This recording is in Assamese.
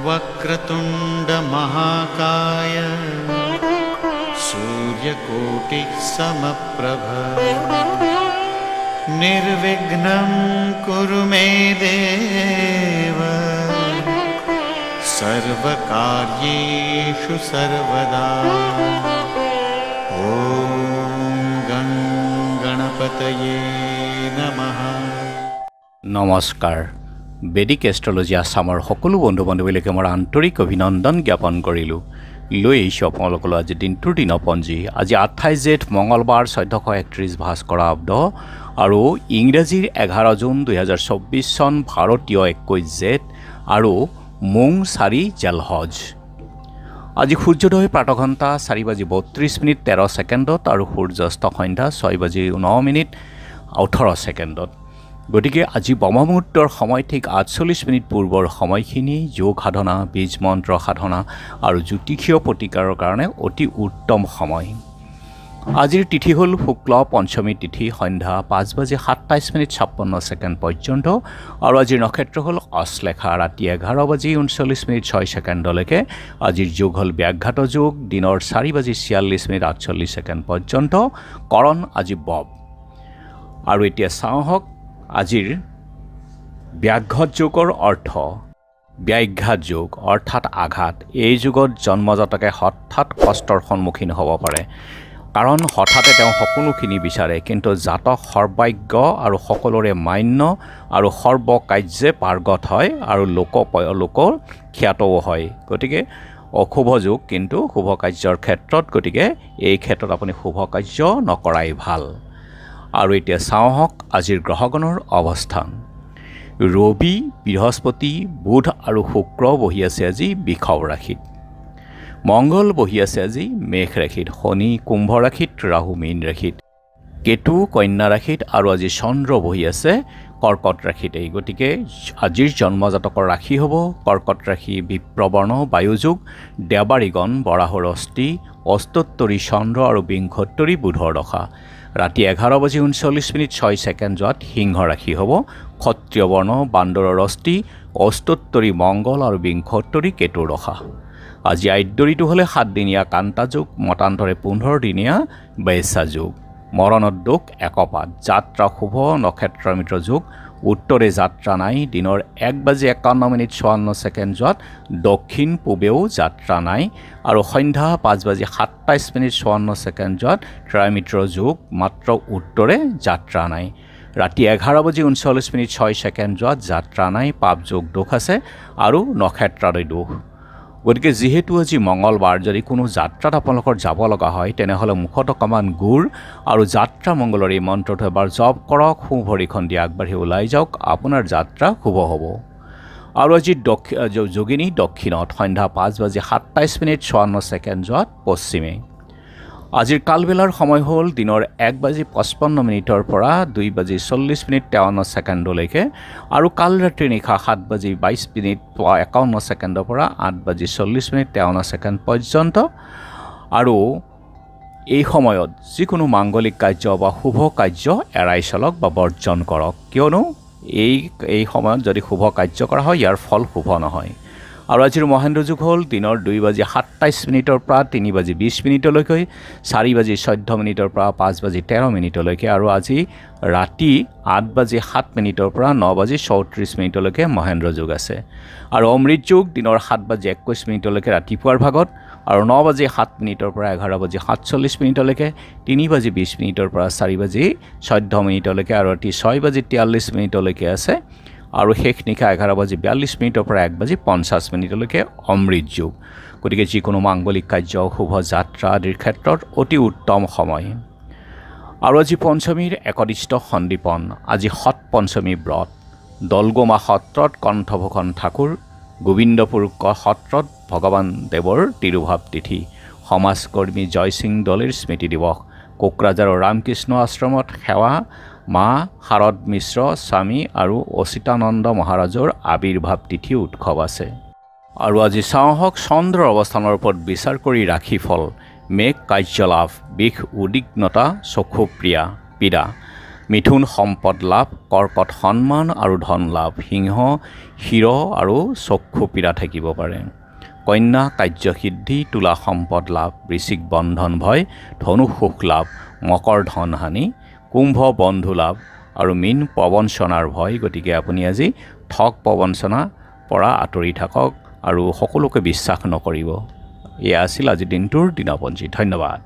वक्रतुंड महाकाय सूर्यकोटि समप्रभ निर्विघ्नं कुरु मे देव सर्वकार्येषु सर्वदा। ओम गं गणपतये नमः। नमस्कार। বেদিক এষ্ট্ৰলজি আসামৰ সকলো বন্ধু বান্ধৱীলৈকে মোৰ আন্তৰিক অভিনন্দন জ্ঞাপন কৰিলোঁ। লৈ আহিছোঁ আপোনালোকলৈ আজি দিনটোৰ দিনপঞ্জী। আজি 28 জেঠ মঙলবাৰ 1431 ভাস্কৰ আব্দ আৰু ইংৰাজীৰ 11 জুন 2024 চন ভাৰতীয় 21 জেঠ আৰু মোং 4 জেলহজ। আজি সূৰ্যোদয় প্ৰাতঃঘণ্টা 4:32 13 ছেকেণ্ডত আৰু সূৰ্যাস্ত সন্ধ্যা 6:09 18 ছেকেণ্ডত। গতিকে আজি ব্ৰহ্মমুহূৰ্তৰ সময় ঠিক 48 মিনিট পূৰ্বৰ সময়খিনি যোগ সাধনা, বীজ মন্ত্ৰ সাধনা আৰু জ্যোতিষীয় প্ৰতিকাৰৰ কাৰণে অতি উত্তম সময়। আজিৰ তিথি হ'ল শুক্ল পঞ্চমী তিথি, সন্ধ্যা 5:27 পৰ্যন্ত আৰু আজিৰ নক্ষত্ৰ হ'ল অশ্লেষা, ৰাতি 11:39 6 ছেকেণ্ডলৈকে। আজিৰ যোগ হ'ল ব্যাঘাত যোগ, দিনৰ 4:46 পৰ্যন্ত। কৰণ আজি বব। আৰু এতিয়া চাওঁ হওক আজিৰ ব্যাঘাত যোগৰ অৰ্থ। ব্যাঘাত যোগ অৰ্থাৎ আঘাত। এই যুগত জন্মজাতকে হঠাৎ কষ্টৰ সন্মুখীন হ'ব পাৰে, কাৰণ হঠাতে তেওঁ সকলোখিনি বিচাৰে, কিন্তু জাতক সৰ্বাজ্ঞ আৰু সকলোৰে মান্য আৰু সৰ্বকাৰ্যে পাৰ্গত হয় আৰু লোকৰ খ্যাতও হয়। গতিকে অশুভ যুগ, কিন্তু শুভ কাৰ্যৰ ক্ষেত্ৰত, গতিকে এই ক্ষেত্ৰত আপুনি শুভ কাৰ্য নকৰাই ভাল। আৰু এতিয়া চাওঁ হওক আজিৰ গ্ৰহগণৰ অৱস্থান। ৰবি, বৃহস্পতি, বুধ আৰু শুক্ৰ বহি আছে আজি বৃষভ ৰাশিত। মংগল বহি আছে আজি মেষ ৰাশিত। শনি কুম্ভ ৰাশিত, ৰাহু মীন ৰাশিত, কেতু কন্যা ৰাশিত আৰু আজি চন্দ্ৰ বহি আছে কৰ্কট ৰাশিতেই। গতিকে আজিৰ জন্মজাতকৰ ৰাশি হ'ব কৰ্কট ৰাশি, বিপ্ৰবৰ্ণ বায়ুযোগ, দেৱাৰীগণ বৰাহৰ অস্থি, অস্তোত্তৰী চন্দ্ৰ আৰু বিংশোত্তৰী বুধৰ দশা। ৰাতি 11:39 6 ছেকেণ্ডত সিংহ ৰাশি হ'ব ক্ষত্ৰিয় বৰ্ণ বান্দৰৰ অস্থি, অস্তোত্তৰী মংগল আৰু বিংশোত্তৰী কেতুৰ দশা। আজি আদ্যৰিটো হ'লে 7 দিনীয়া কান্তা যোগ, মতান্তৰে 15 দিনীয়া বৈশা যোগ। মৰণত দোষ একপাত, যাত্ৰা শুভ, নক্ষত্ৰ মিত্ৰ যোগ, উত্তৰে যাত্ৰা নাই, দিনৰ 1:51 দক্ষিণ পূবেও যাত্ৰা নাই আৰু সন্ধ্যা 5:27 ত্ৰয়মিত্ৰ যোগ, মাত্ৰ উত্তৰে যাত্ৰা নাই। ৰাতি 11:39 6 যাত্ৰা নাই, পাপ যোগ দোষ আছে আৰু নক্ষত্ৰৰে দোষ। গতিকে যিহেতু আজি মঙলবাৰ, যদি কোনো যাত্ৰাত আপোনালোকৰ যাব লগা হয় তেনেহ'লে মুখত অকণমান গুড় আৰু যাত্ৰা মংগলৰ এই মন্ত্ৰটো এবাৰ জপ কৰক, সোঁ ভৰিখন দি আগবাঢ়ি ওলাই যাওক, আপোনাৰ যাত্ৰা শুভ হ'ব। আৰু আজি যোগিনী দক্ষিণত, সন্ধ্যা 5:27 পশ্চিমে। আজিৰ কালবেলাৰ সময় হ'ল দিনৰ 1:55 পৰা 2:40 আৰু কাল ৰাতিৰ নিশা 7:22 পৰা 8:40 পৰ্যন্ত। আৰু এই সময়ত যিকোনো মাংগলিক কাৰ্য বা শুভ কাৰ্য এৰাই চলক বা বৰ্জন কৰক, কিয়নো এই সময়ত যদি শুভ কাৰ্য কৰা হয় ইয়াৰ ফল শুভ নহয়। আৰু আজিৰ মহেন্দ্ৰ যুগ হ'ল দিনৰ 2:27 পৰা 3:20 4:14 পৰা 5:13 আৰু আজি ৰাতি 8:07 পৰা 9:34 মহেন্দ্ৰ যুগ আছে। আৰু অমৃত যুগ দিনৰ 7:21 ৰাতিপুৱাৰ ভাগত আৰু 9:07 পৰা 11:47 3:20 পৰা 4:14 আৰু ৰাতি 6:43 আছে। আৰু শেষ নিশা 11:42 পৰা 1:50 অমৃত যুগ। গতিকে যিকোনো মাংগলিক কাৰ্য, শুভ যাত্ৰা আদিৰ ক্ষেত্ৰত অতি উত্তম সময়। আৰু আজি পঞ্চমীৰ একদিষ্ট সন্দীপন। আজি সৎ পঞ্চমী ব্ৰত। দলগোমা সত্ৰত কণ্ঠভূষণ ঠাকুৰ, গোবিন্দপুৰ সত্ৰত ভগৱান দেৱৰ তিৰুভাৱ তিথি। সমাজকৰ্মী জয়সিং দলেৰ স্মৃতি দিৱস। কোকৰাঝাৰৰ ৰামকৃষ্ণ আশ্ৰমত সেৱা, মা শাৰদ মিশ্ৰ স্বামী আৰু অচিতানন্দ মহাৰাজৰ আবিৰ্ভাৱ তিথি উৎসৱ আছে। আৰু আজি চাওঁ হওক চন্দ্ৰৰ অৱস্থানৰ ওপৰত বিচাৰ কৰি ৰাশিফল। মেঘ কাৰ্যলাভ বিষ উদ্বিগ্নতা চক্ষুপ্ৰিয়া পীড়া মিথুন সম্পদ লাভ কৰ্কট সন্মান আৰু ধন লাভ সিংহ শিৰ আৰু চক্ষু পীড়া থাকিব পাৰে কন্যা কাৰ্যসিদ্ধি তুলা সম্পদ লাভ বৃশ্চিক বন্ধন ভয় ধনু সুখ লাভ মকৰ ধন হানি কুম্ভ বন্ধু লাভ আৰু মীন প্ৰবঞ্চনাৰ ভয় গতিকে আপুনি আজি ঠগ প্ৰবঞ্চনা পৰা আঁতৰি থাকক আৰু সকলোকে বিশ্বাস নকৰিব এয়া আছিল আজি দিনটোৰ দিনপঞ্জী ধন্যবাদ